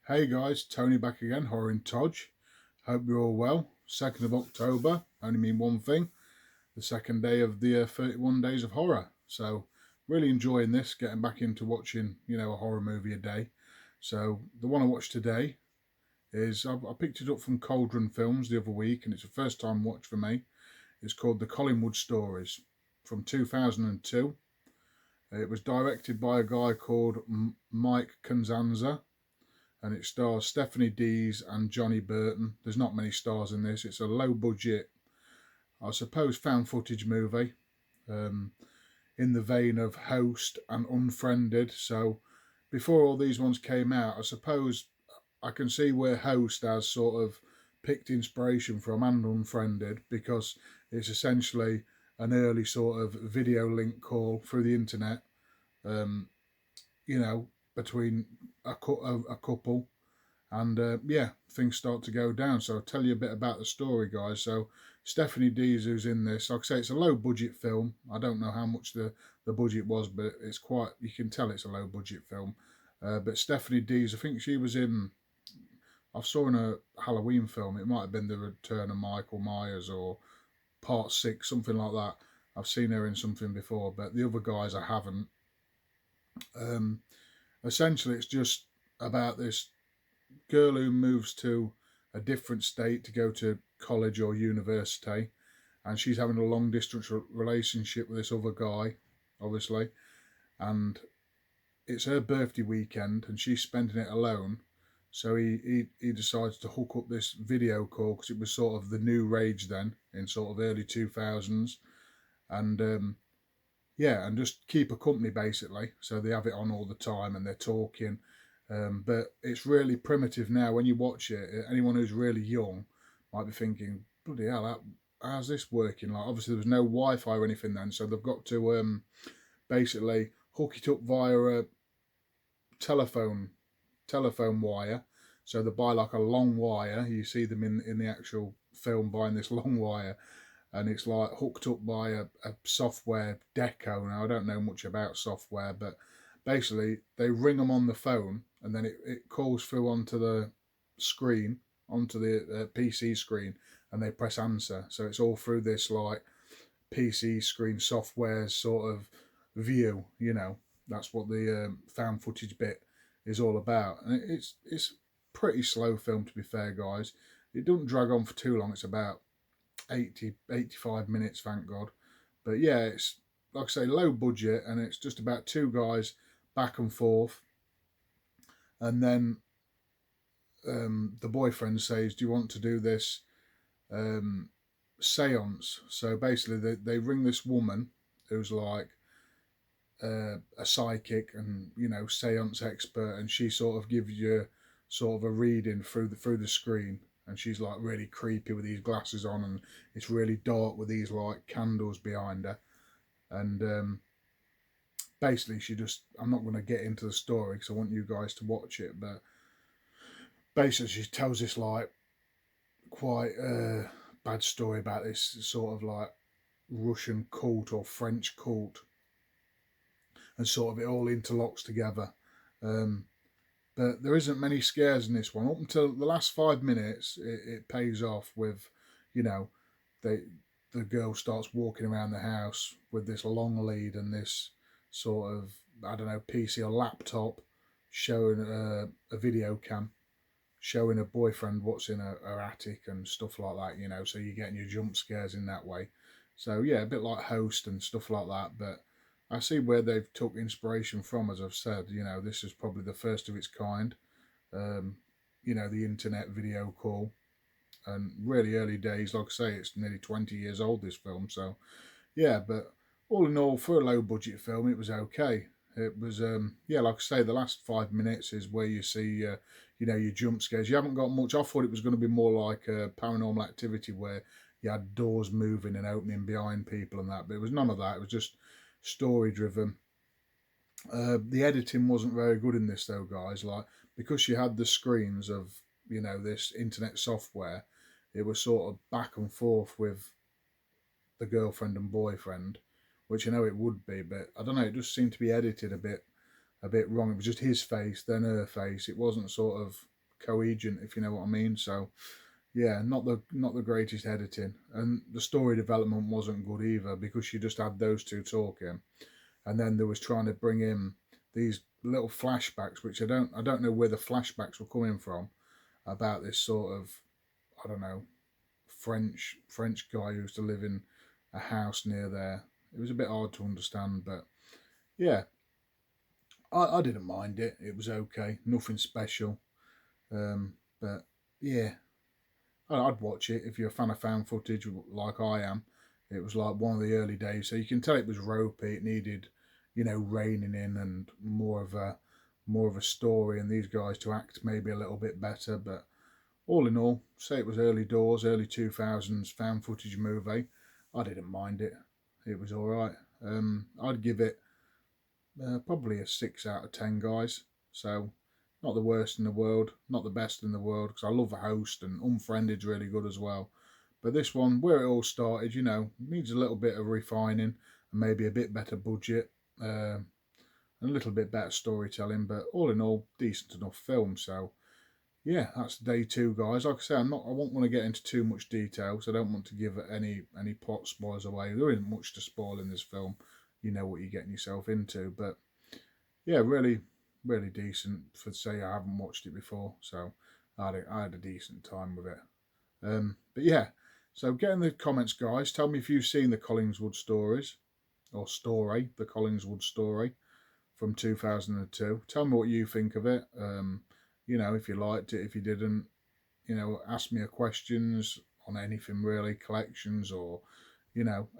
Hey guys, Tony back again, Horror in Todge. Hope you're all well. 2nd of October, only mean one thing, the second day of the 31 Days of Horror. So, really enjoying this, getting back into watching, a horror movie a day. So, the one I watched today is, I picked it up from Cauldron Films the other week, and it's a first time watch for me. It's called The Collingwood Stories from 2002. It was directed by a guy called Mike Conzanza, and it stars Stephanie Dees and Johnny Burton. There's not many stars in this. It's a low budget, I suppose, found footage movie, um, in the vein of Host and Unfriended. So before all these ones came out, I suppose I can see where Host has sort of picked inspiration from, and Unfriended, because it's essentially an early sort of video link call through the internet, um, you know, between a couple, and things start to go down. So I'll tell you a bit about the story, guys. So Stephanie Dees, who's in this, like I say, it's a low budget film. I don't know how much the budget was, but it's quite, you can tell it's a low budget film. But Stephanie Dees, I think she was in, I saw in a Halloween film, it might have been The Return of Michael Myers or Part 6, something like that. I've seen her in something before, but the other guys I haven't. Um, Essentially, it's just about this girl who moves to a different state to go to college or university, and she's having a long distance relationship with this other guy, obviously, and it's her birthday weekend and she's spending it alone. So he decides to hook up this video call, because it was sort of the new rage then, in sort of early 2000s, and and just keep a company basically. So they have it on all the time and they're talking. But it's really primitive now when you watch it. Anyone who's really young might be thinking, bloody hell, how's this working? Like, obviously there was no Wi-Fi or anything then, so they've got to basically hook it up via a telephone wire. So they buy like a long wire. You see them in the actual film buying this long wire, and it's like hooked up by a software deco. Now I don't know much about software, but basically they ring them on the phone, and then it calls through onto the screen, onto the PC screen, and they press answer. So it's all through this like PC screen software sort of view. That's what the found footage bit is all about, and it's pretty slow film, to be fair, guys. It doesn't drag on for too long. It's about 85 minutes, thank God. But yeah, it's, like I say, low budget, and it's just about two guys back and forth. And then the boyfriend says, do you want to do this seance? So basically they ring this woman who's like a psychic and seance expert, and she sort of gives you sort of a reading through the screen, and she's like really creepy with these glasses on, and it's really dark with these like candles behind her. And basically she just, I'm not going to get into the story because I want you guys to watch it, but basically she tells this like quite bad story about this sort of like Russian cult or French cult, and sort of it all interlocks together. But there isn't many scares in this one. Up until the last 5 minutes, it pays off with, you know, they the girl starts walking around the house with this long lead and this sort of, I don't know, PC or laptop, showing a video cam, showing her boyfriend what's in her attic and stuff like that, so you're getting your jump scares in that way. So yeah, a bit like Host and stuff like that, but I see where they've took inspiration from. As I've said, this is probably the first of its kind. Um, the internet video call, and really early days. Like I say, it's nearly 20 years old, this film. So yeah, but all in all, for a low budget film, it was okay. It was like I say, the last 5 minutes is where you see your jump scares. You haven't got much. I thought it was going to be more like Paranormal Activity, where you had doors moving and opening behind people and that, but it was none of that. It was just story driven. The editing wasn't very good in this though, guys. Like, because you had the screens of this internet software, it was sort of back and forth with the girlfriend and boyfriend, which it would be, but I don't know. It just seemed to be edited a bit wrong. It was just his face, then her face. It wasn't sort of coherent, if you know what I mean. So yeah, not the greatest editing, and the story development wasn't good either, because she just had those two talking, and then there was trying to bring in these little flashbacks, which I don't know where the flashbacks were coming from, about this sort of, I don't know, French guy who used to live in a house near there. It was a bit hard to understand, but yeah, I didn't mind it. It was okay, nothing special. But yeah, I'd watch it if you're a fan of found footage like I am. It was like one of the early days, so you can tell it was ropey. It needed, reining in and more of a story, and these guys to act maybe a little bit better. But all in all, say it was early doors, early 2000s found footage movie. I didn't mind it. It was all right. I'd give it probably a 6 out of 10, guys. So not the worst in the world, not the best in the world, because I love the host, and Unfriended's really good as well. But this one, where it all started, needs a little bit of refining and maybe a bit better budget, and a little bit better storytelling. But all in all, decent enough film. So yeah, that's day 2, guys. Like I say, I won't want to get into too much detail, so I don't want to give any plot spoilers away. There isn't much to spoil in this film. You know what you're getting yourself into. But yeah, really, really decent for say I haven't watched it before. So I had a decent time with it. But yeah, so get in the comments, guys. Tell me if you've seen the Collingswood stories, or story, the Collingswood story from 2002. Tell me what you think of it. If you liked it, if you didn't, ask me a questions on anything really, collections, or,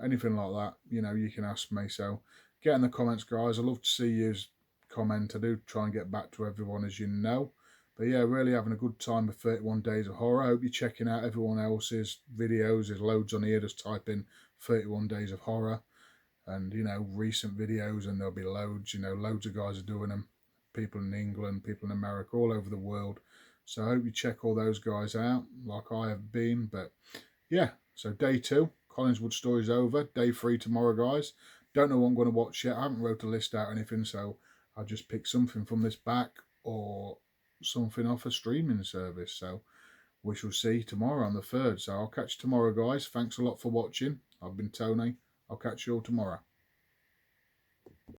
anything like that, you can ask me. So get in the comments, guys. I love to see you comment. I do try and get back to everyone, as you know. But yeah, really having a good time with 31 Days of Horror. I hope you're checking out everyone else's videos. There's loads on here. Just type in 31 Days of Horror and, recent videos, and there'll be loads. Loads of guys are doing them. People in England, people in America, all over the world. So I hope you check all those guys out, like I have been. But yeah, so day 2, Collingswood Story's over. Day 3 tomorrow, guys. Don't know what I'm going to watch yet. I haven't wrote a list out or anything, so I'll just pick something from this back or something off a streaming service. So we shall see tomorrow on the 3rd. So I'll catch you tomorrow, guys. Thanks a lot for watching. I've been Tony. I'll catch you all tomorrow.